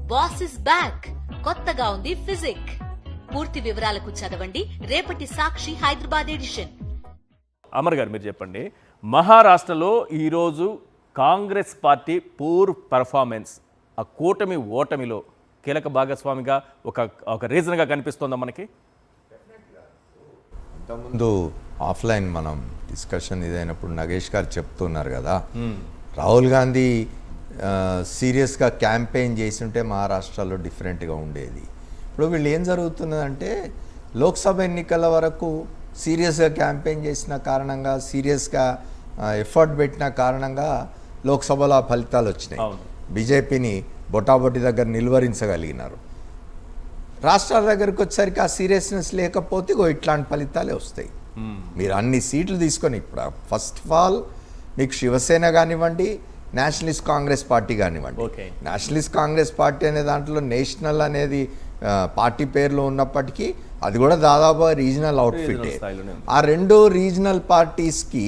Boss is back, కొత్తగా ఉంది physique. పూర్తి వివరాలకు చదవండి రేపటి సాక్షి హైదరాబాద్ ఎడిషన్. అమర్ గారు మీరు చెప్పండి, మహారాష్ట్రలో ఈరోజు కాంగ్రెస్ పార్టీ పూర్ పర్ఫార్మెన్స్ ఆ కూటమి ఓటమిలో కీలక భాగస్వామిగా ఒక రీజన్గా కనిపిస్తుందా మనకి? ఇంతకుముందు ఆఫ్లైన్ మనం డిస్కషన్ ఇదైనప్పుడు నగేష్ గారు చెప్తున్నారు కదా, రాహుల్ గాంధీ సీరియస్గా క్యాంపెయిన్ చేస్తుంటే మహారాష్ట్రలో డిఫరెంట్గా ఉండేది. ఇప్పుడు వీళ్ళు ఏం జరుగుతున్నదంటే లోక్సభ ఎన్నికల వరకు సీరియస్గా క్యాంపెయిన్ చేసిన కారణంగా, సీరియస్గా ఎఫర్ట్ పెట్టిన కారణంగా లోక్సభలో ఫలితాలు వచ్చినాయి. బీజేపీని బొటాబొటి దగ్గర నిలువరించగలిగినారు. రాష్ట్రాల దగ్గరికి వచ్చేసరికి ఆ సీరియస్నెస్ లేకపోతే ఇట్లాంటి ఫలితాలే వస్తాయి. మీరు అన్ని సీట్లు తీసుకొని ఇప్పుడు ఫస్ట్ ఆఫ్ ఆల్ మీకు శివసేన కానివ్వండి, నేషనలిస్ట్ కాంగ్రెస్ పార్టీ కానివ్వండి. నేషనలిస్ట్ కాంగ్రెస్ పార్టీ అనే దాంట్లో నేషనల్ అనేది పార్టీ పేర్లో ఉన్నప్పటికీ అది కూడా దాదాపు రీజనల్ అవుట్ఫిట్. ఆ రెండు రీజనల్ పార్టీస్కి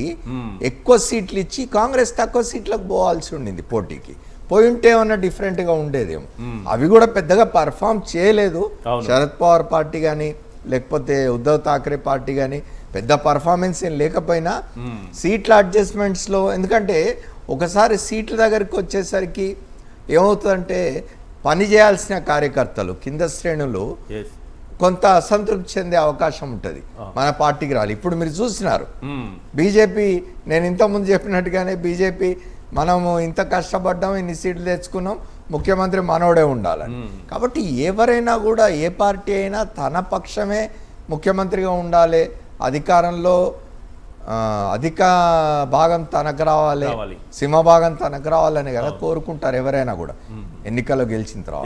ఎక్కువ సీట్లు ఇచ్చి కాంగ్రెస్ తక్కువ సీట్లకు పోవాల్సి ఉండింది పోటీకి. పోయి ఉంటే ఏమన్నా డిఫరెంట్గా ఉండేదేమో. అవి కూడా పెద్దగా పర్ఫామ్ చేయలేదు. శరద్ పవార్ పార్టీ కానీ లేకపోతే ఉద్ధవ్ ఠాక్రే పార్టీ కానీ పెద్ద పర్ఫార్మెన్స్ ఏం లేకపోయినా సీట్ల అడ్జస్ట్మెంట్స్లో, ఎందుకంటే ఒకసారి సీట్ల దగ్గరికి వచ్చేసరికి ఏమవుతుందంటే పని చేయాల్సిన కార్యకర్తలు కింద శ్రేణులు కొంత అసంతృప్తి చెందే అవకాశం ఉంటుంది మన పార్టీకి రాలి. ఇప్పుడు మీరు చూసినారు బీజేపీ, నేను ఇంతకుముందు చెప్పినట్టుగానే బీజేపీ మనము ఇంత కష్టపడ్డాం, ఇన్ని సీట్లు తెచ్చుకున్నాం, ముఖ్యమంత్రి మనోడే ఉండాలని. కాబట్టి ఎవరైనా కూడా ఏ పార్టీ అయినా తన పక్షమే ముఖ్యమంత్రిగా ఉండాలి, అధికారంలో అధిక భాగం తనకు రావాలి, సింహభాగం తనకు రావాలని కదా కోరుకుంటారు ఎవరైనా కూడా ఎన్నికల్లో గెలిచిన తర్వాత.